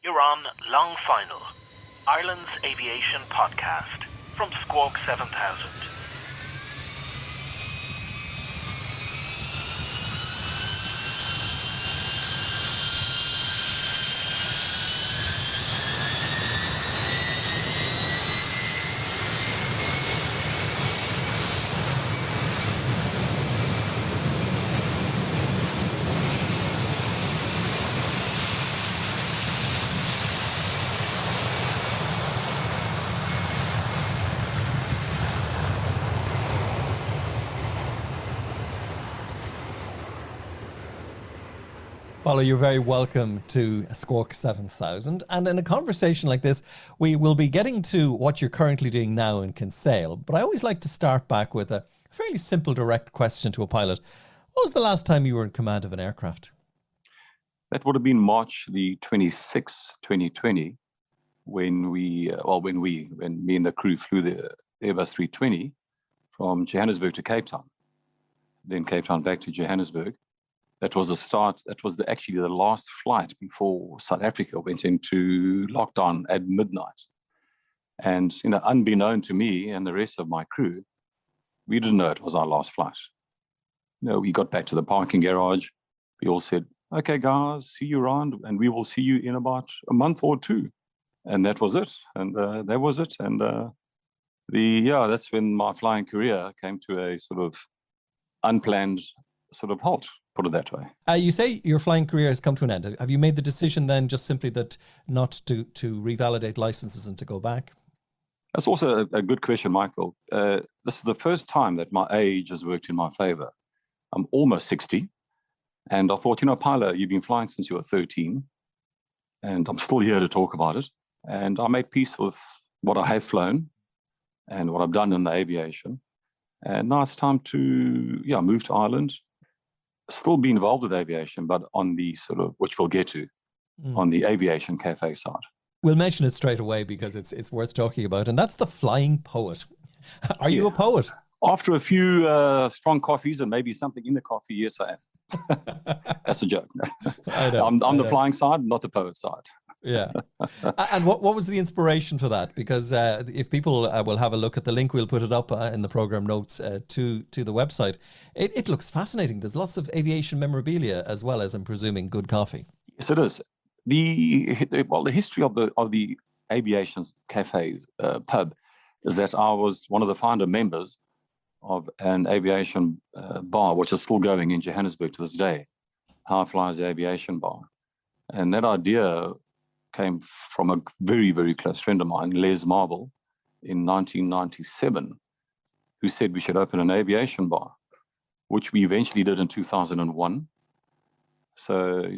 You're on Long Final, Ireland's aviation podcast from Squawk 7000. Paulo, you're very welcome to Squawk 7000. And in a conversation like this, we will be getting to what you're currently doing now in Kinsale. But I always like to start back with a fairly simple, direct question to a pilot. What was the last time you were in command of an aircraft? That would have been March the 26th, 2020, when me and the crew flew the Airbus 320 from Johannesburg to Cape Town, then Cape Town back to Johannesburg. That was actually the last flight before South Africa went into lockdown at midnight. And, unbeknown to me and the rest of my crew, we didn't know it was our last flight. We got back to the parking garage. We all said, okay, guys, see you around, and we will see you in about a month or two. And that was it. And that was it. And that's when my flying career came to a sort of unplanned sort of halt, put it that way. You say your flying career has come to an end. Have you made the decision then just simply that not to revalidate licenses and to go back? That's also a good question, Michael. This is the first time that my age has worked in my favor. I'm almost 60. And I thought, Paulo, you've been flying since you were 13. And I'm still here to talk about it. And I made peace with what I have flown and what I've done in the aviation. And now it's time to move to Ireland. Still be involved with aviation, but on the sort of, which we'll get to, on the aviation cafe side. We'll mention it straight away because it's worth talking about, and that's the Flying Poet. Are you a poet? After a few strong coffees and maybe something in the coffee, yes, I am. That's a joke. I know, I'm the flying side, not the poet side. Yeah. And what was the inspiration for that? Because if people will have a look at the link, we'll put it up in the program notes to the website. It looks fascinating. There's lots of aviation memorabilia as well as, I'm presuming, good coffee. Yes, it is. The history of the aviation cafe pub is that I was one of the founder members of an aviation bar, which is still going in Johannesburg to this day, Hi-Flyerz Aviation Bar. And that idea came from a very, very close friend of mine, Les Marble, in 1997, who said we should open an aviation bar, which we eventually did in 2001. So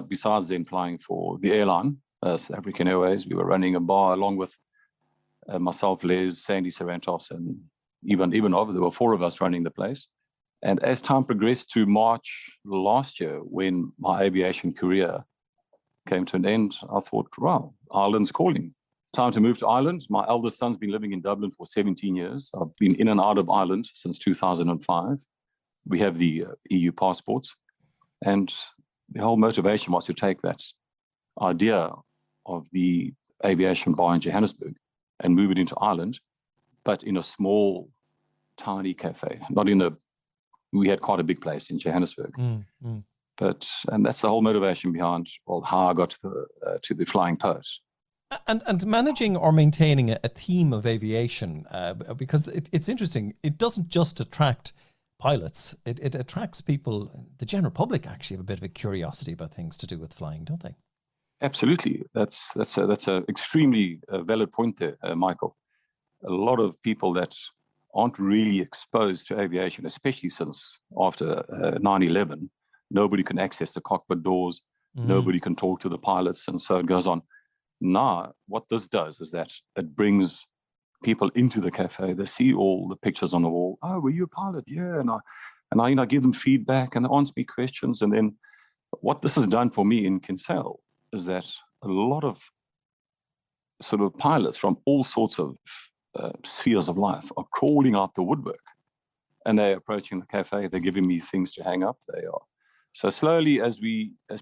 besides then flying for the airline, South African Airways, we were running a bar along with myself, Les, Sandy Sarantos, and even over, there were four of us running the place. And as time progressed to March last year, when my aviation career came to an end, I thought, wow, Ireland's calling. Time to move to Ireland. My eldest son's been living in Dublin for 17 years. I've been in and out of Ireland since 2005. We have the EU passports. And the whole motivation was to take that idea of the aviation bar in Johannesburg and move it into Ireland, but in a small, tiny cafe. We had quite a big place in Johannesburg. And that's the whole motivation behind how I got to the Flying Poet. And managing or maintaining a theme of aviation, because it's interesting, it doesn't just attract pilots, it attracts people, the general public actually have a bit of a curiosity about things to do with flying, don't they? Absolutely. That's a extremely valid point there, Michael. A lot of people that aren't really exposed to aviation, especially since after 9/11, nobody can access the cockpit doors. Nobody can talk to the pilots, and so it goes on. Now, what this does is that it brings people into the cafe. They see all the pictures on the wall. Oh, were you a pilot? Yeah, and I give them feedback and they answer me questions. And then, what this has done for me in Kinsale is that a lot of sort of pilots from all sorts of spheres of life are crawling out the woodwork, and they're approaching the cafe. They're giving me things to hang up. They are So slowly, as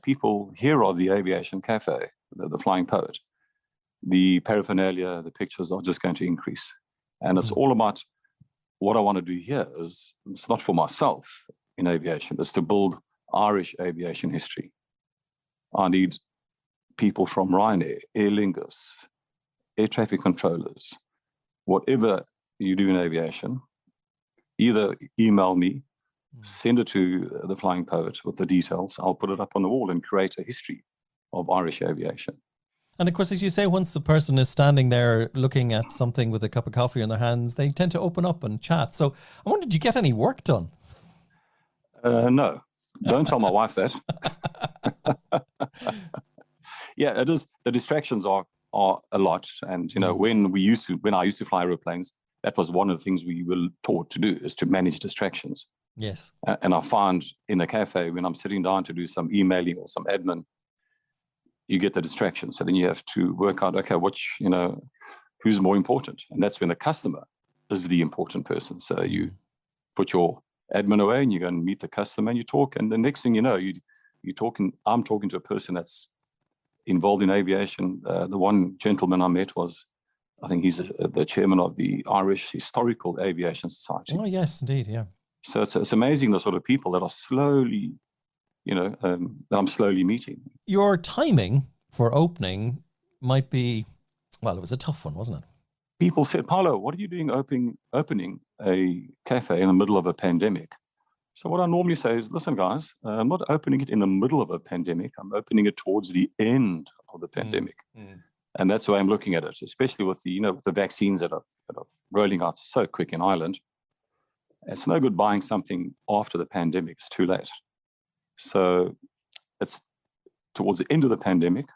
people hear of the Aviation Cafe, the Flying Poet, the paraphernalia, the pictures are just going to increase. And it's all about what I want to do here is, it's not for myself in aviation, it's to build Irish aviation history. I need people from Ryanair, Aer Lingus, air traffic controllers, whatever you do in aviation, either email me, send it to the Flying Poet with the details. I'll put it up on the wall and create a history of Irish aviation. And of course, as you say, once the person is standing there looking at something with a cup of coffee in their hands, they tend to open up and chat. So I wondered, did you get any work done? No, don't tell my wife that. Yeah, it is. The distractions are a lot. And, when I used to fly airplanes, that was one of the things we were taught to do, is to manage distractions. Yes. And I find in a cafe, when I'm sitting down to do some emailing or some admin, you get the distraction. So then you have to work out, okay, who's more important? And that's when the customer is the important person. So you put your admin away and you go and meet the customer and you talk. And the next thing you know, I'm talking to a person that's involved in aviation. The one gentleman I met I think he's the chairman of the Irish Historical Aviation Society. Oh, yes, indeed, yeah. So it's amazing the sort of people that are slowly, that I'm slowly meeting. Your timing for opening might be, well, it was a tough one, wasn't it? People said, Paulo, what are you doing opening a cafe in the middle of a pandemic? So what I normally say is, listen, guys, I'm not opening it in the middle of a pandemic. I'm opening it towards the end of the pandemic. And that's the way I'm looking at it, especially with with the vaccines that are rolling out so quick in Ireland. It's no good buying something after the pandemic. It's too late. So it's towards the end of the pandemic.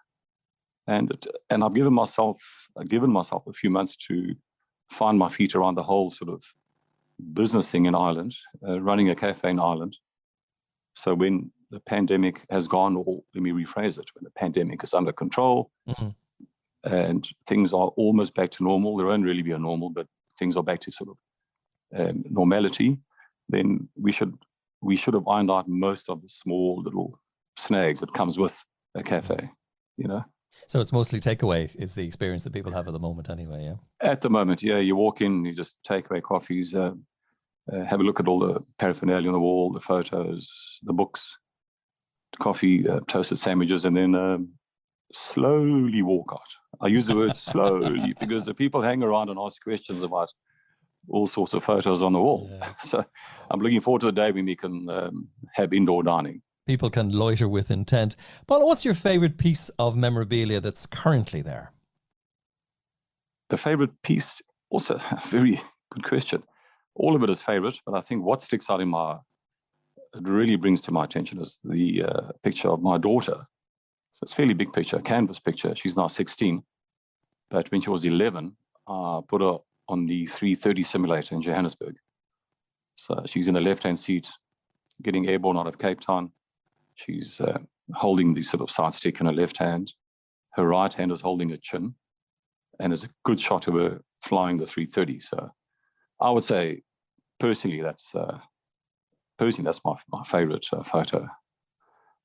And I've given myself a few months to find my feet around the whole sort of business thing in Ireland, running a cafe in Ireland. So when the pandemic has gone, or let me rephrase it, when the pandemic is under control and things are almost back to normal, there won't really be a normal, but things are back to sort of normality, then we should have ironed out most of the small little snags that comes with a cafe, So it's mostly takeaway is the experience that people have at the moment anyway, yeah? At the moment, yeah. You walk in, you just take away coffees, have a look at all the paraphernalia on the wall, the photos, the books, the coffee, toasted sandwiches, and then slowly walk out. I use the word slowly because the people hang around and ask questions about all sorts of photos on the wall. Yeah. So I'm looking forward to the day when we can have indoor dining. People can loiter with intent. Paulo, what's your favorite piece of memorabilia that's currently there? The favorite piece, also a very good question. All of it is favorite, but I think what sticks out it really brings to my attention is the picture of my daughter. So it's a fairly big picture, a canvas picture. She's now 16, but when she was 11, I put her on the 330 simulator in Johannesburg. So she's in the left-hand seat, getting airborne out of Cape Town. She's holding the sort of side stick in her left hand. Her right hand is holding a chin, and there's a good shot of her flying the 330. So I would say, personally, that's my favorite photo.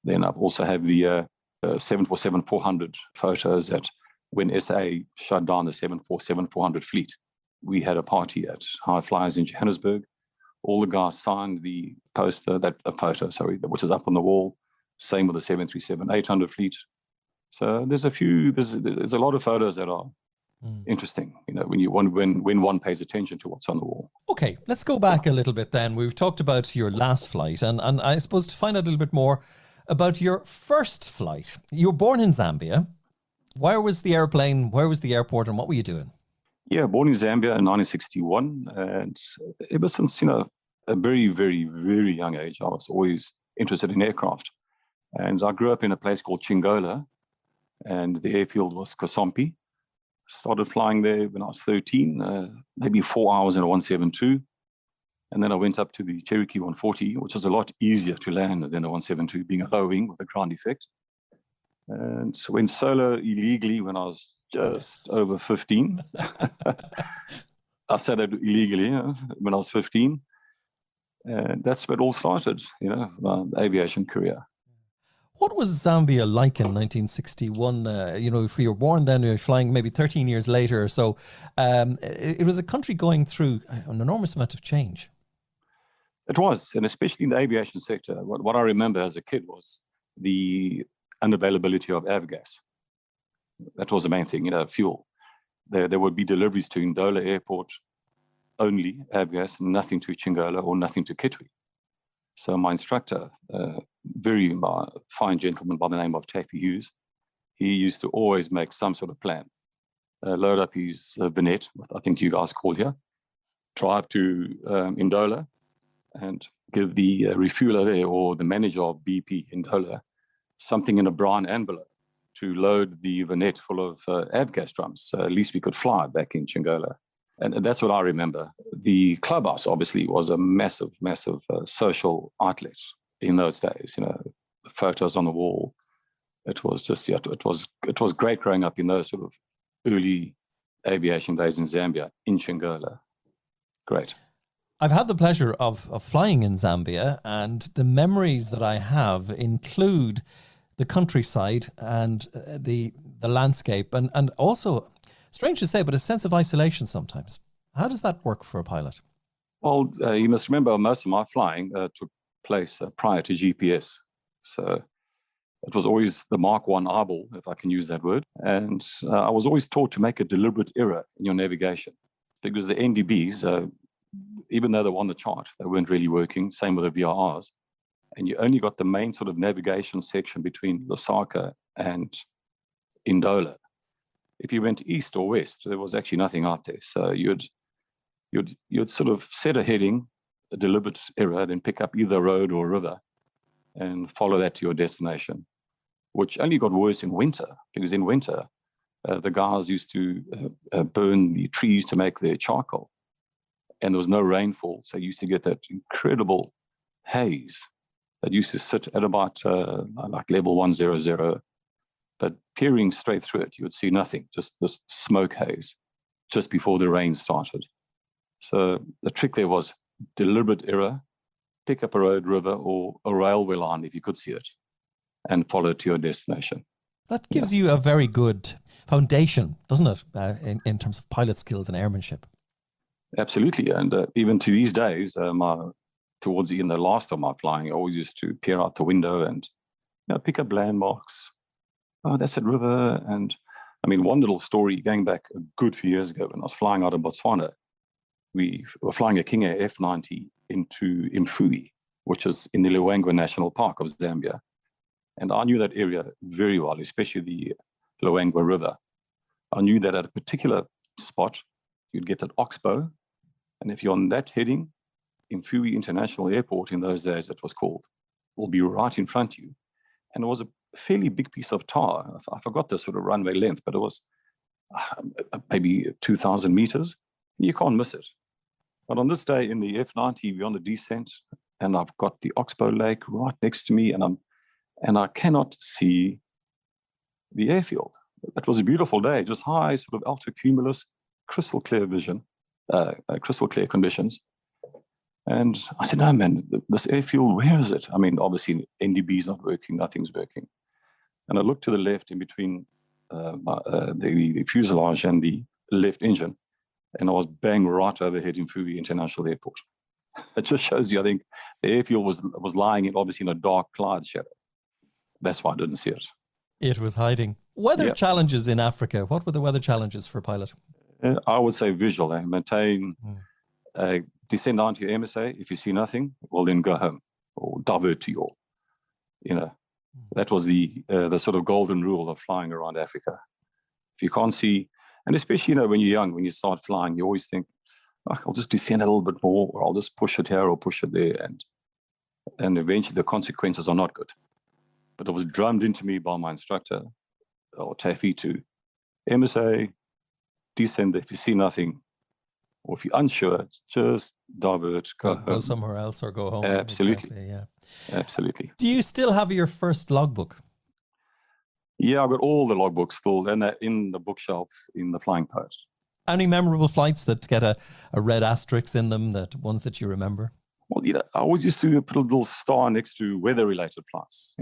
Then I also have the 747-400 photos that when SA shut down the 747-400 fleet, we had a party at Hi-Flyerz in Johannesburg. All the guys signed the photo, which is up on the wall. Same with the 737-800 fleet. So there's a lot of photos that are interesting, when one pays attention to what's on the wall. Okay, let's go back a little bit then. We've talked about your last flight, and I suppose to find out a little bit more about your first flight. You were born in Zambia. Where was the airplane? Where was the airport, and what were you doing? Yeah, born in Zambia in 1961, and ever since a very, very, very young age, I was always interested in aircraft. And I grew up in a place called Chingola, and the airfield was Kasompi. Started flying there when I was 13, maybe 4 hours in a 172. And then I went up to the Cherokee 140, which was a lot easier to land than a 172, being a low wing with a ground effect. And so went solo illegally when I was just over 15. I said it illegally when I was 15. And that's where it all started, the aviation career. What was Zambia like in 1961? If you were born then, you're flying maybe 13 years later or so. It was a country going through an enormous amount of change. It was, and especially in the aviation sector. What I remember as a kid was the unavailability of avgas. That was the main thing, fuel. There would be deliveries to Ndola Airport only, avgas, nothing to Chingola or nothing to Kitwe. So my instructor, very fine gentleman by the name of Taffy Hughes, he used to always make some sort of plan. Load up his Vinet, what I think you guys call here, drive to Ndola and give the refueler there or the manager of BP Ndola something in a brown envelope to load the Vinet full of avgas drums. So at least we could fly back in Chingola. And that's what I remember. The clubhouse, obviously, was a massive, massive social outlet in those days. The photos on the wall. It was just, it was great growing up in those sort of early aviation days in Zambia, in Chingola. Great. I've had the pleasure of flying in Zambia, and the memories that I have include the countryside and the landscape, and also, strange to say, but a sense of isolation sometimes. How does that work for a pilot? Well, you must remember most of my flying took place prior to GPS. So it was always the Mark 1 eyeball, if I can use that word. And I was always taught to make a deliberate error in your navigation because the NDBs, even though they were on the chart, they weren't really working. Same with the VRRs. And you only got the main sort of navigation section between Lusaka and Ndola. If you went east or west, there was actually nothing out there. So you'd sort of set a heading, a deliberate error, then pick up either a road or a river and follow that to your destination, which only got worse in winter, because in winter, the guys used to burn the trees to make their charcoal. And there was no rainfall, so you used to get that incredible haze that used to sit at about like level 100. But peering straight through it, you would see nothing, just this smoke haze just before the rain started. So the trick there was deliberate error, pick up a road, river, or a railway line if you could see it, and follow it to your destination. That gives you a very good foundation, doesn't it, in terms of pilot skills and airmanship? Absolutely. And even to these days, towards the last of my flying, I always used to peer out the window and pick up landmarks. Oh, that's that river. And I mean, one little story going back a good few years ago when I was flying out of Botswana, we were flying a King Air F90 into Mfui, which is in the Luangwa National Park of Zambia. And I knew that area very well, especially the Luangwa River. I knew that at a particular spot, you'd get that oxbow. And if you're on that heading, Mfui International Airport, in those days it was called, will be right in front of you. And it was a fairly big piece of tar. I forgot the sort of runway length, but it was maybe 2,000 meters. You can't miss it. But on this day in the F90, we're on the descent, and I've got the Oxbow Lake right next to me, and I cannot see the airfield. It was a beautiful day, just high, sort of altocumulus, crystal clear vision, crystal clear conditions. And I said, no, man, this airfield, where is it? I mean, obviously, NDB's not working, nothing's working. And I looked to the left in between the fuselage and the left engine, and I was bang right overhead in Mfui International Airport. It just shows you, I think, the airfield was lying obviously in a dark cloud shadow. That's why I didn't see it. It was hiding. Weather challenges in Africa. What were the weather challenges for a pilot? I would say visual. Maintain, descend down to your MSA. If you see nothing, well, then go home or divert to your, that was the sort of golden rule of flying around Africa. If you can't see, and especially, when you're young, when you start flying, you always think, I'll just descend a little bit more, or I'll just push it here or push it there. And eventually the consequences are not good. But it was drummed into me by my instructor, or Taffy, to MSA, descend if you see nothing, or if you're unsure, just divert, go somewhere else or go home. Absolutely. Exactly, yeah. Absolutely. Do you still have your first logbook? Yeah, I've got all the logbooks still, and they're in the bookshelf in the Flying Poet. Any memorable flights that get a red asterisk in them, ones that you remember? Well, I always used to put a little star next to weather-related flights,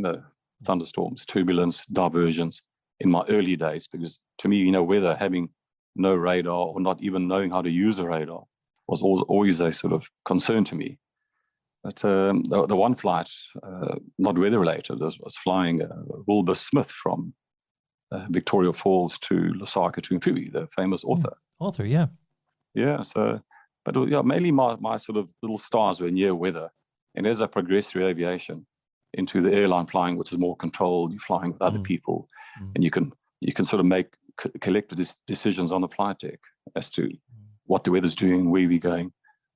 thunderstorms, turbulence, diversions in my early days, because to me, weather, having no radar or not even knowing how to use a radar was always a sort of concern to me. But the one flight, not weather-related, was flying Wilbur Smith from Victoria Falls to Lusaka to Mpuhi, the famous author. Author, yeah. Yeah, but mainly my sort of little stars were near weather. And as I progressed through aviation into the airline flying, which is more controlled, you're flying with other people, and you can sort of make collective decisions on the flight deck as to what the weather's doing, where we're going.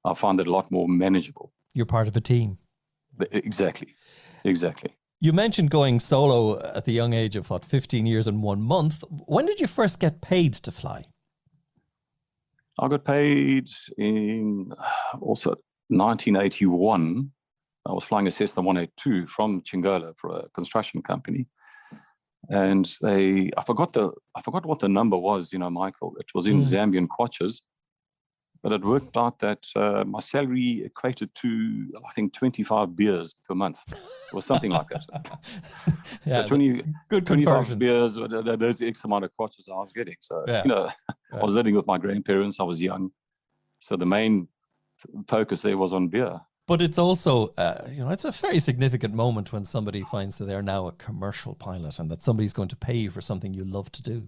I find that a lot more manageable. You're part of a team. Exactly. You mentioned going solo at the young age of 15 years and 1 month. When did you first get paid to fly? I got paid in also 1981. I was flying a Cessna 182 from Chingola for a construction company. And I forgot what the number was, Michael. It was in Zambian kwaches. But it worked out that my salary equated to, I think, 25 beers per month. It was something like that. Yeah, so good 25 beers, there's the X amount of kwaches I was getting. So, I was living with my grandparents. I was young. So the main focus there was on beer. But it's also, it's a very significant moment when somebody finds that they're now a commercial pilot and that somebody's going to pay you for something you love to do.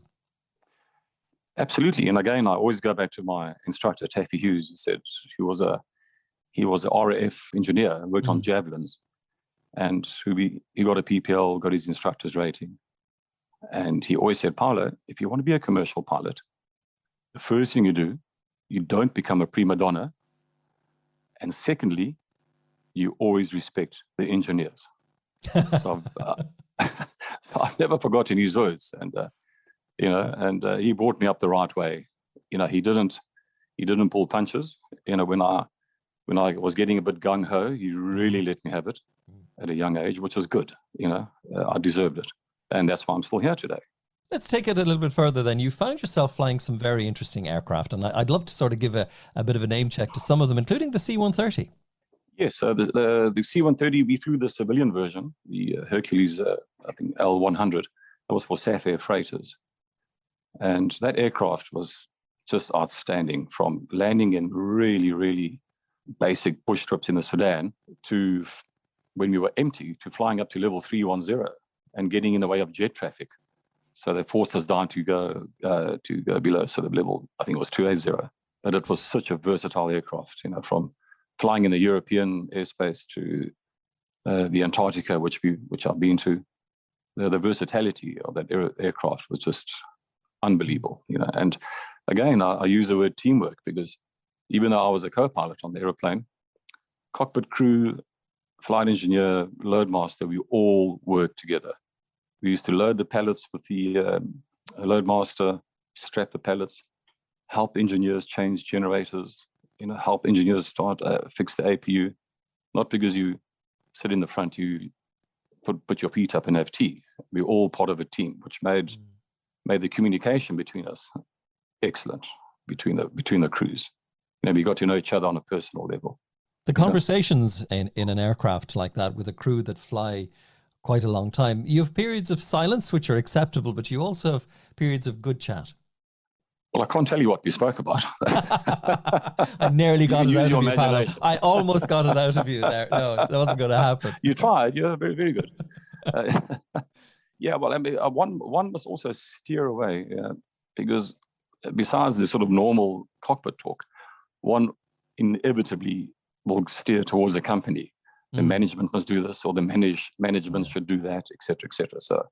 Absolutely. And again, I always go back to my instructor, Taffy Hughes. He said he was a RAF engineer, worked on javelins, and he got a PPL, got his instructor's rating. And he always said, Paulo, if you want to be a commercial pilot, the first thing you do, you don't become a prima donna. And secondly, you always respect the engineers. So I've never forgotten his words. And he brought me up the right way. He didn't pull punches. When I was getting a bit gung ho, he really let me have it at a young age, which was good. I deserved it, and that's why I'm still here today. Let's take it a little bit further then. You found yourself flying some very interesting aircraft, and I'd love to sort of give a bit of a name check to some of them, including the C-130. Yes, the C-130, we flew the civilian version, the Hercules, I think L-100. That was for SAF air freighters. And that aircraft was just outstanding, from landing in really, really basic bush trips in the Sudan to when we were empty, to flying up to level 310 and getting in the way of jet traffic. So they forced us down to go below sort of level, I think it was 280. But it was such a versatile aircraft, from flying in the European airspace to the Antarctica, which I've been to. The versatility of that aircraft was just unbelievable, And again, I use the word teamwork, because even though I was a co-pilot on the aeroplane, cockpit crew, flight engineer, load master, we all worked together. We used to load the pallets with the load master, strap the pallets, help engineers change generators, help engineers fix the APU. Not because you sit in the front, you put your feet up and have tea. We're all part of a team, which made the communication between us excellent, between the crews. We got to know each other on a personal level. The conversations in an aircraft like that with a crew that fly quite a long time, you have periods of silence which are acceptable, but you also have periods of good chat. Well, I can't tell you what we spoke about. I nearly got it out of you, Paulo. I almost got it out of you there. No, that wasn't going to happen. You tried. You're very, very good. Yeah, well, I mean, one must also steer away, because besides the sort of normal cockpit talk, one inevitably will steer towards a company. The management must do this, or the management should do that, et cetera, et cetera. So,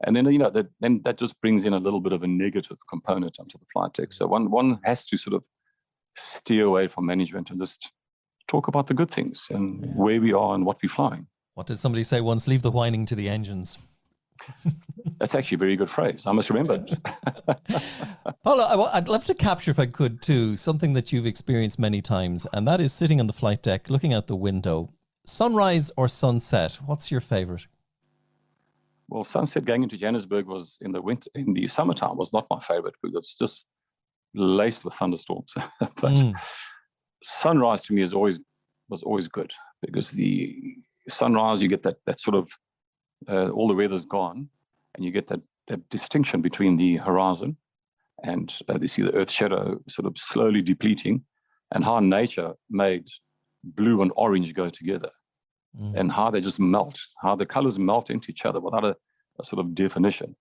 and then that just brings in a little bit of a negative component onto the flight deck. So one has to sort of steer away from management and just talk about the good things and where we are and what we're flying. What did somebody say once? Leave the whining to the engines. That's actually a very good phrase. I must remember it. Paulo, I'd love to capture, if I could, too, something that you've experienced many times, and that is sitting on the flight deck, looking out the window. Sunrise or sunset? What's your favorite? Well, sunset going into Johannesburg was in the summertime was not my favorite, because it's just laced with thunderstorms. But sunrise to me is always was always good, because the sunrise, you get that sort of, all the weather's gone, and you get that distinction between the horizon and you see the Earth's shadow sort of slowly depleting, and how nature made blue and orange go together, and how they just melt, how the colors melt into each other without a sort of definition.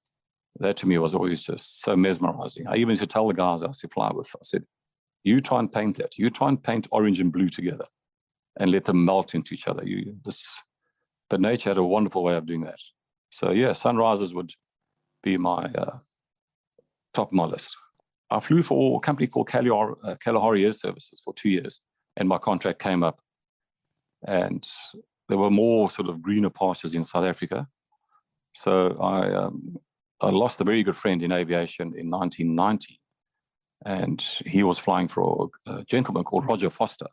That to me was always just so mesmerizing. I even used to tell the guys I used to fly with, I said, you try and paint that. You try and paint orange and blue together and let them melt into each other. But nature had a wonderful way of doing that. So yeah, sunrises would be my top of my list. I flew for a company called Kalahari Air Services for 2 years, and my contract came up. And there were more sort of greener pastures in South Africa. So I lost a very good friend in aviation in 1990. And he was flying for a gentleman called Roger Foster,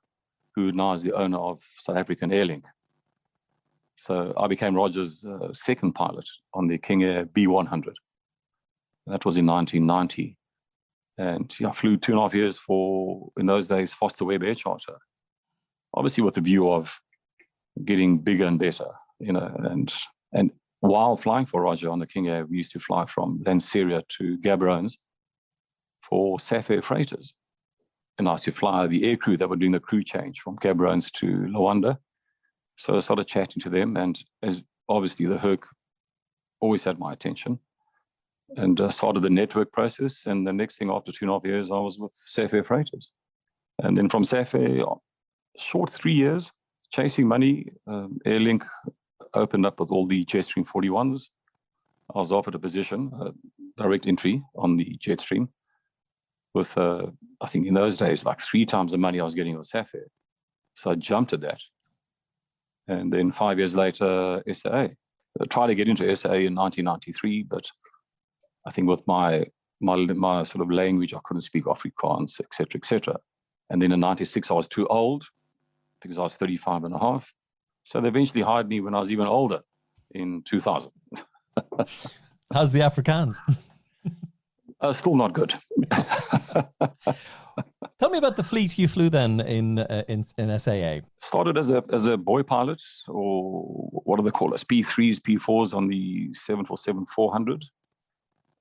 who now is the owner of South African Airlink. So I became Roger's second pilot on the King Air B100. That was in 1990. And I flew 2.5 years for, in those days, Foster Webb Air Charter. Obviously with the view of getting bigger and better, and while flying for Roger on the King Air, we used to fly from Lanseria to Gaborone for SAF Air freighters. And I used to fly the air crew that were doing the crew change from Gaborone to Luanda. So I started chatting to them, and as obviously the Herc always had my attention, and started the network process. And the next thing, after 2.5 years, I was with SAF Air freighters. And then from SAF Air, short 3 years, chasing money, Airlink opened up with all the Jetstream 41s. I was offered a position, direct entry on the Jetstream, with, I think in those days, like 3 times the money I was getting with SAF Air. So I jumped at that. And then 5 years later, SAA. I tried to get into SAA in 1993, but I think with my sort of language, I couldn't speak Afrikaans, et cetera, et cetera. And then in 96, I was too old because I was 35 and a half. So they eventually hired me when I was even older in 2000. How's the Afrikaans? Still not good. Tell me about the fleet you flew then in SAA. Started as a boy pilot, or what do they call us? P3s, P4s on the 747-400.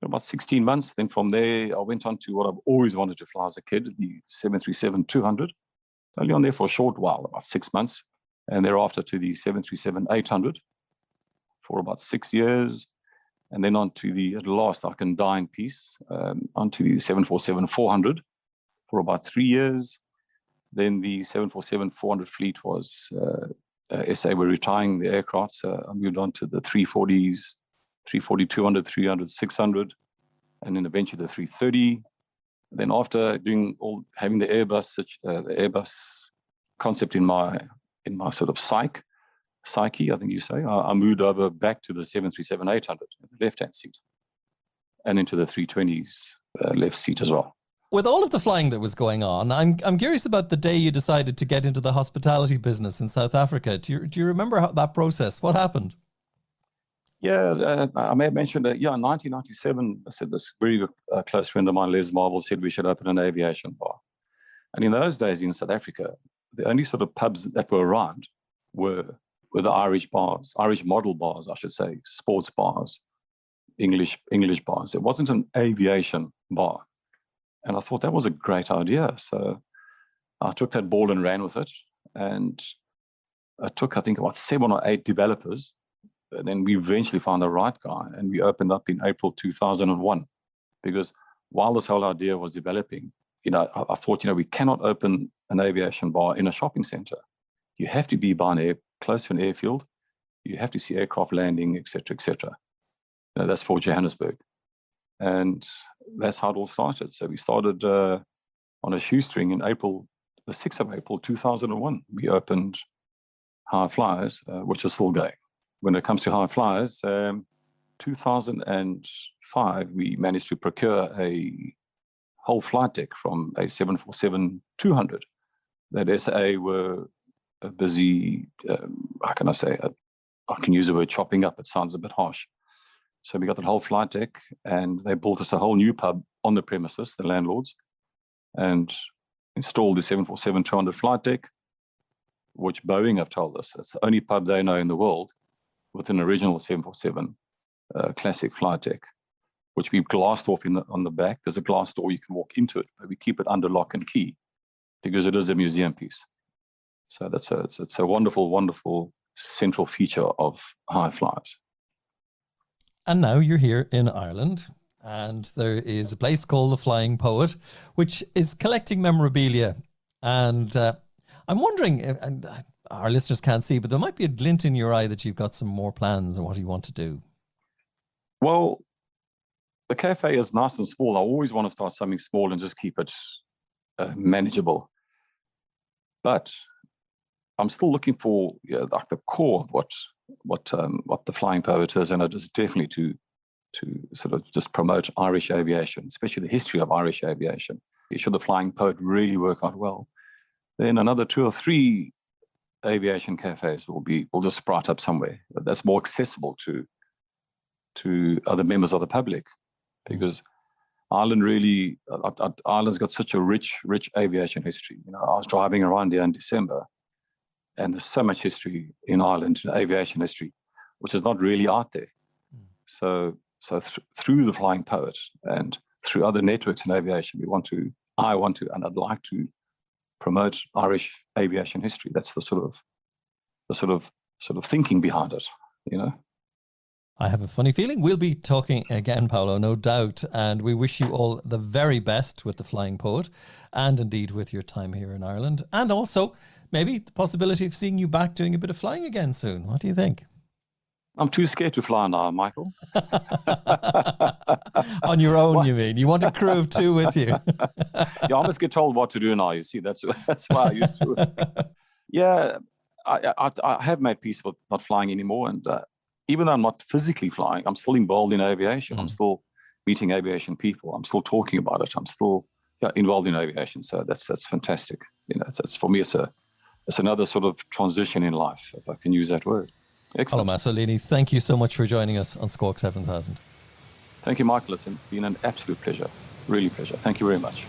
About 16 months. Then from there, I went on to what I've always wanted to fly as a kid, the 737-200. Only on there for a short while, about 6 months. And thereafter to the 737-800 for about 6 years. And then on to the, at last, I can die in peace, onto the 747-400 for about 3 years. Then the 747-400 fleet was, SA were retiring the aircraft. So I moved on to the 340s, 340-200, 300, 600, and then eventually the 330. Then after having the Airbus concept in my sort of psyche, I think you say, I moved over back to the 737-800, the left-hand seat, and into the 320s left seat as well. With all of the flying that was going on, I'm curious about the day you decided to get into the hospitality business in South Africa. Do you remember that process? What happened? Yeah, I may have mentioned that, in 1997, I said this very close friend of mine, Les Marvel, said we should open an aviation bar. And in those days in South Africa, the only sort of pubs that were around were the Irish bars, Irish model bars, I should say, sports bars, English bars. It wasn't an aviation bar. And I thought that was a great idea. So I took that ball and ran with it. And I took, I think, about 7 or 8 developers. And then we eventually found the right guy, and we opened up in April 2001. Because while this whole idea was developing, I thought, we cannot open an aviation bar in a shopping center. You have to be close to an airfield. You have to see aircraft landing, et cetera, et cetera. That's for Johannesburg. And that's how it all started. So we started on a shoestring in April, the 6th of April, 2001. We opened Hi-Flyerz, which is still going. When it comes to Hi-Flyerz, 2005, we managed to procure a whole flight deck from a 747-200 that SA were busy, how can I say, I can use the word chopping up, it sounds a bit harsh. So we got that whole flight deck, and they built us a whole new pub on the premises, the landlords, and installed the 747-200 flight deck. which Boeing have told us it's the only pub they know in the world with an original 747 classic flight deck, which we've glassed off on the back. There's a glass door, you can walk into it, but we keep it under lock and key because it is a museum piece. So it's a wonderful, wonderful central feature of Hi-Flyerz. And now you're here in Ireland, and there is a place called the Flying Poet, which is collecting memorabilia. And I'm wondering, and our listeners can't see, but there might be a glint in your eye that you've got some more plans on what you want to do. Well, the cafe is nice and small. I always want to start something small and just keep it manageable. But I'm still looking for like the core of what the Flying Poet is, and it is definitely to sort of just promote Irish aviation, especially the history of Irish aviation. Should the Flying Poet really work out well, then another 2 or 3 aviation cafes will just sprout up somewhere that's more accessible to other members of the public, because Ireland really, Ireland's got such a rich aviation history. You know, I was driving around here in December, and there's so much history in Ireland, aviation history, which is not really out there. So through the Flying Poet and through other networks in aviation, I want to, and I'd like to promote Irish aviation history. That's the sort of thinking behind it, you know. I have a funny feeling we'll be talking again, Paulo, no doubt. And we wish you all the very best with the Flying Poet, and indeed with your time here in Ireland. And also maybe the possibility of seeing you back doing a bit of flying again soon. What do you think? I'm too scared to fly now, Michael. On your own, you mean? You want a crew of 2 with you? Yeah, I must get told what to do now. You see, that's why I used to. Yeah, I have made peace with not flying anymore, and even though I'm not physically flying, I'm still involved in aviation. I'm still meeting aviation people. I'm still talking about it. I'm still involved in aviation. So that's fantastic. You know, it's for me, it's another sort of transition in life, if I can use that word. Excellent. Paulo Massolini, thank you so much for joining us on Squawk 7000. Thank you, Michael. It's been an absolute pleasure. Really pleasure. Thank you very much.